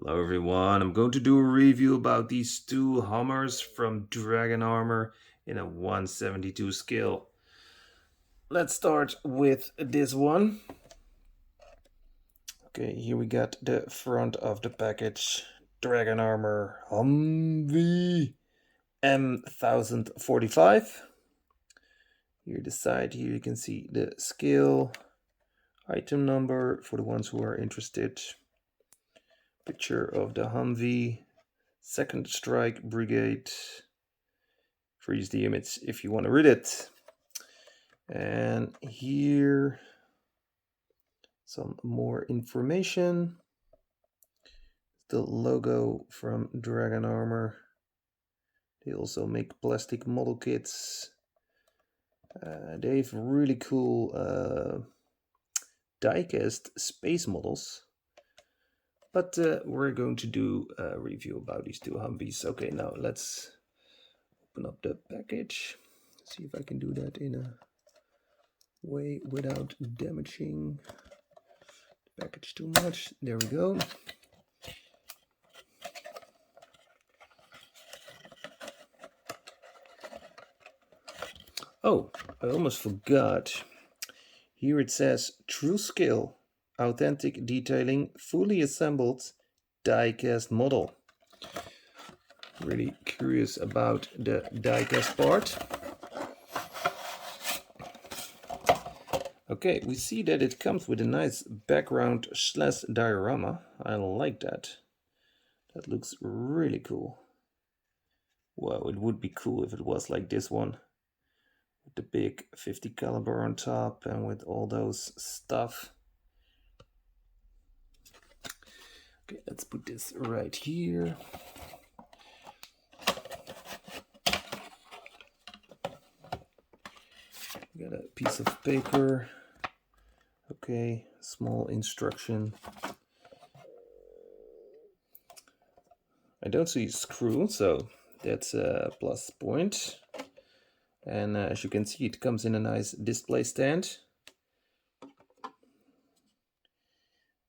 Hello everyone, I'm going to do a review about these two Hummers from Dragon Armor in a 172 scale. Let's start with this one. Okay, here we got the front of the package. Dragon Armor Humvee M1045. Here the side, here you can see the scale, item number for the ones who are interested. Picture of the Humvee, 2nd Strike Brigade. Freeze the image if you want to read it. And here some more information. The logo from Dragon Armor. They also make plastic model kits. They have really cool diecast space models. But we're going to do a review about these two Humvees. Okay, now let's open up the package. See if I can do that in a way without damaging the package too much. There we go. Oh, I almost forgot. Here it says true scale, authentic detailing, fully assembled diecast model. Really curious about the diecast part. Okay, we see that it comes with a nice background / diorama. I like that. That looks really cool. Wow, it would be cool if it was like this one. With the big 50 caliber on top and with all those stuff. Okay, let's put this right here. Got a piece of paper. Okay, small instruction. I don't see a screw, so that's a plus point. And as you can see, it comes in a nice display stand.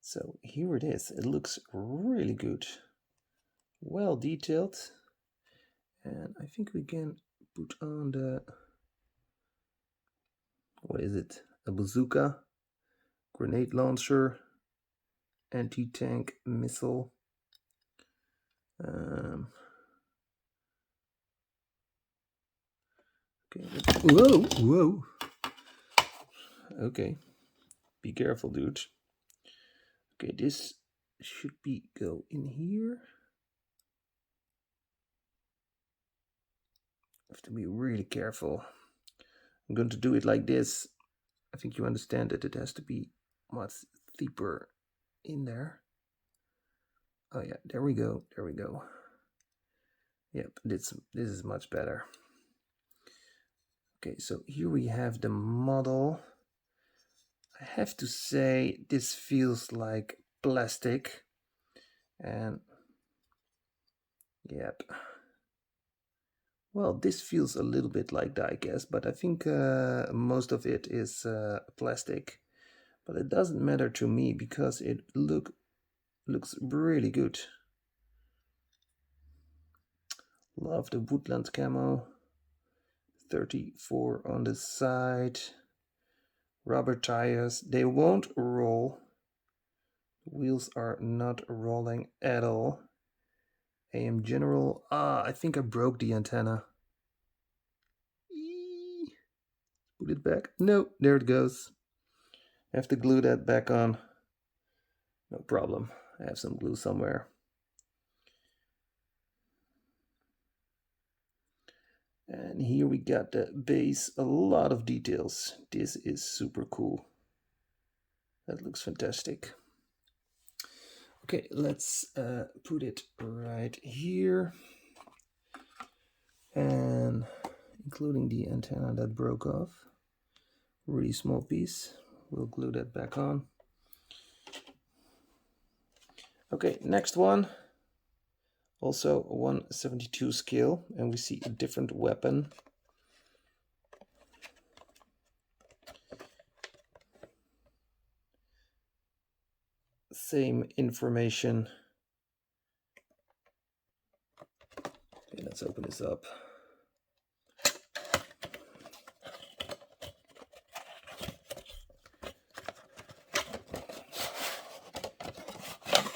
So here it is. It looks really good. Well detailed. And I think we can put on the... what is it? A bazooka, grenade launcher, anti-tank missile. Okay. Whoa. Okay. Be careful, dude. Okay, this should go in here. Have to be really careful. I'm going to do it like this. I think you understand that it has to be much deeper in there. Oh yeah, there we go. Yep, this is much better. Okay, so here we have the model. I have to say this feels like plastic. And yep. Well, this feels a little bit like diecast, but I think most of it is plastic. But it doesn't matter to me because it looks really good. Love the woodland camo. 34 on the side. Rubber tires. They won't roll. Wheels are not rolling at all. AM General. I think I broke the antenna. Put it back. No, there it goes. I have to glue that back on. No problem. I have some glue somewhere. And here we got the base. A lot of details. This is super cool. That looks fantastic. Okay, let's put it right here. And including the antenna that broke off. Really small piece. We'll glue that back on. Okay, next one. Also 172 scale, and we see a different weapon. Same information. Okay, let's open this up.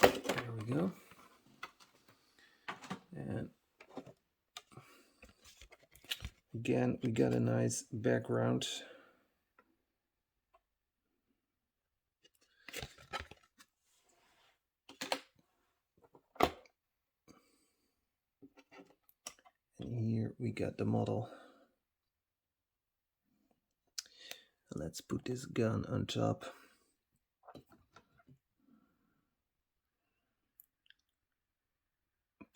There we go. And again, we got a nice background. And here we got the model. Let's put this gun on top.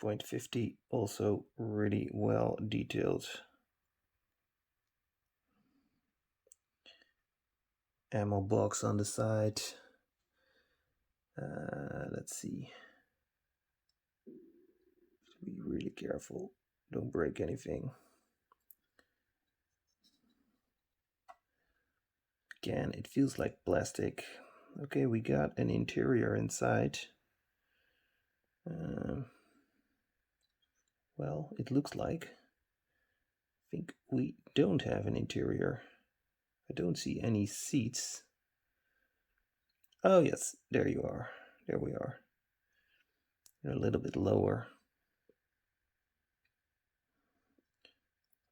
.50, also really well detailed. Ammo box on the side. Let's see. Be really careful. Don't break anything. Again, it feels like plastic. Okay, we got an interior inside. Well, it looks like. I think we don't have an interior. I don't see any seats. Oh yes, there you are. There we are. You're a little bit lower.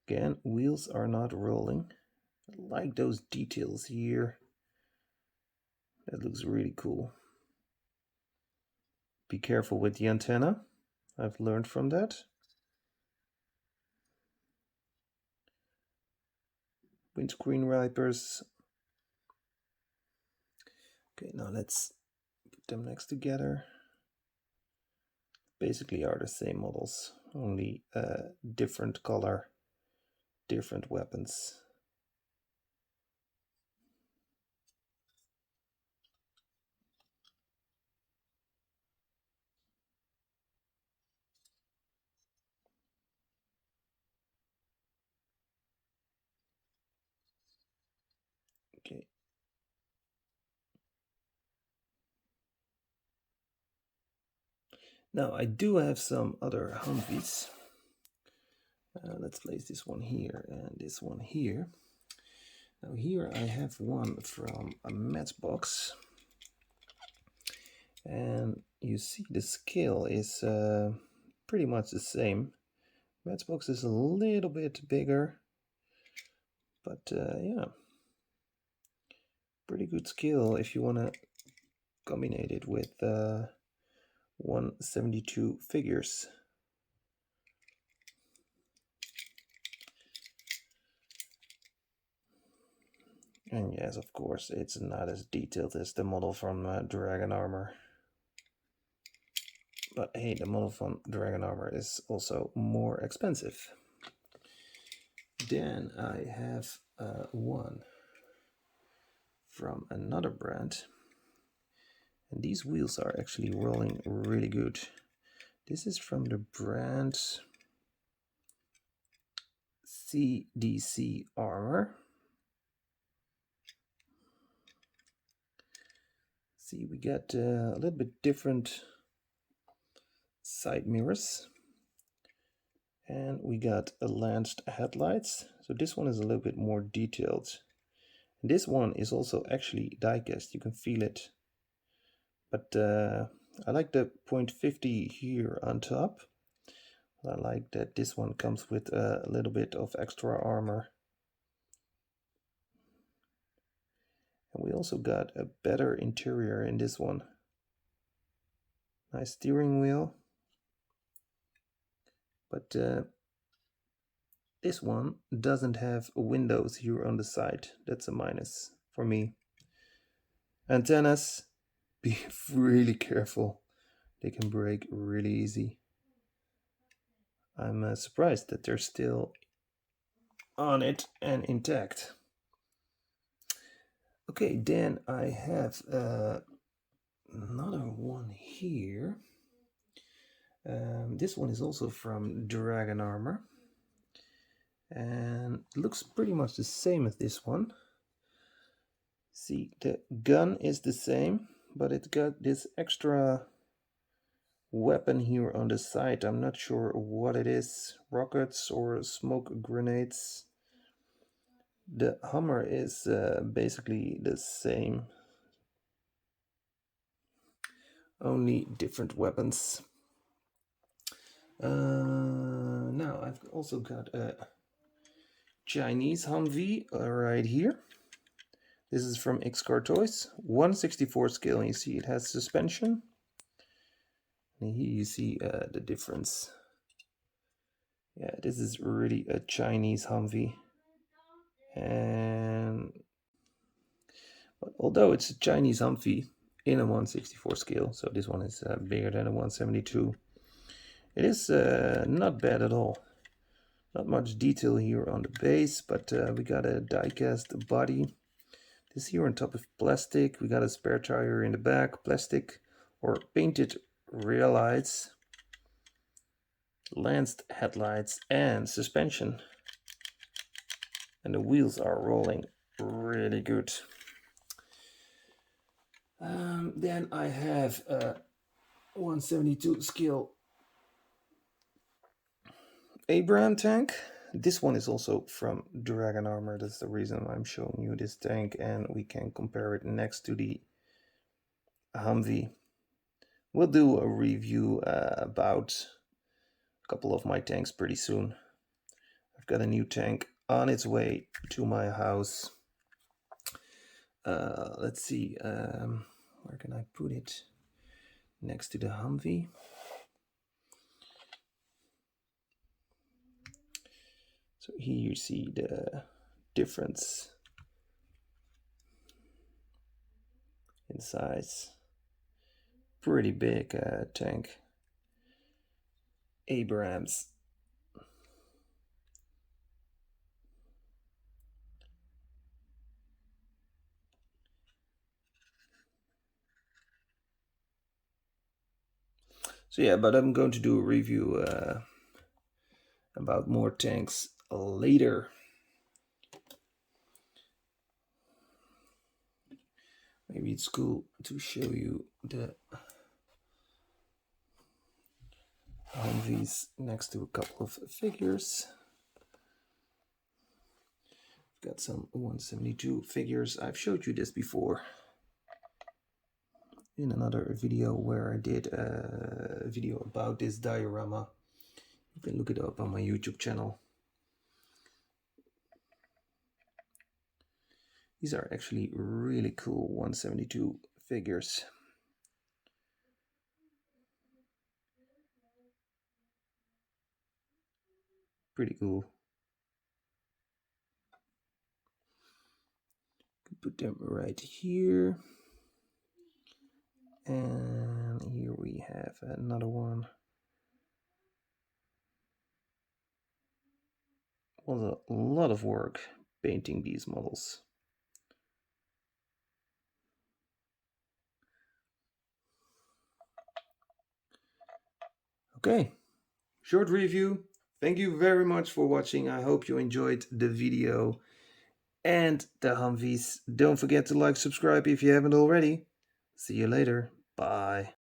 Again, wheels are not rolling. I like those details here. That looks really cool. Be careful with the antenna. I've learned from that. Windscreen wipers. Okay, now let's put them next together. Basically are the same models, only different color, different weapons. Okay. Now I do have some other Humvees. Let's place this one here and this one here. Now here I have one from a Matchbox. And you see the scale is pretty much the same. Matchbox is a little bit bigger, but yeah, pretty good scale if you want to combine it with 172 figures. And yes, of course, it's not as detailed as the model from Dragon Armor. But hey, the model from Dragon Armor is also more expensive. Then I have one from another brand. And these wheels are actually rolling really good. This is from the brand CDC Armor. See, we got a little bit different side mirrors. And we got a lanced headlights. So this one is a little bit more detailed. And this one is also actually die-cast. You can feel it. But I like the .50 here on top. I like that this one comes with a little bit of extra armor. And we also got a better interior in this one. Nice steering wheel. But this one doesn't have windows here on the side. That's a minus for me. Antennas, be really careful. They can break really easy. I'm surprised that they're still on it and intact. Okay, then I have another one here. This one is also from Dragon Armor. And it looks pretty much the same as this one. See, the gun is the same, but it got this extra weapon here on the side. I'm not sure what it is, rockets or smoke grenades. The Hummer is basically the same, only different weapons. Now I've also got a Chinese Humvee right here. This is from X-Car Toys, 1/64 scale, and you see it has suspension. And here you see the difference. Yeah, this is really a Chinese Humvee. But although it's a Chinese Humvee in a 1/64 scale, so this one is bigger than a 1/72, it is not bad at all. Not much detail here on the base, but we got a die-cast body. This here on top of plastic. We got a spare tire in the back, plastic or painted rear lights, lanced headlights, and suspension. And the wheels are rolling really good. Then I have a 1/72 scale Abraham tank. This one is also from Dragon Armor. That's the reason I'm showing you this tank, and we can compare it next to the Humvee. We'll do a review about a couple of my tanks pretty soon. I've got a new tank on its way to my house. Let's see, where can I put it? Next to the Humvee. So here you see the difference in size. Pretty big tank. Abrams. So yeah, but I'm going to do a review about more tanks later. Maybe it's cool to show you the Humvees next to a couple of figures. I've got some 1/72 figures. I've showed you this before in another video where I did a video about this diorama. You can look it up on my YouTube channel. These are actually really cool 1/72 figures. Pretty cool. Put them right here. And here we have another one. It was a lot of work painting these models. Okay, short review. Thank you very much for watching. I hope you enjoyed the video and the Humvees. Don't forget to like, subscribe if you haven't already. See you later. Bye.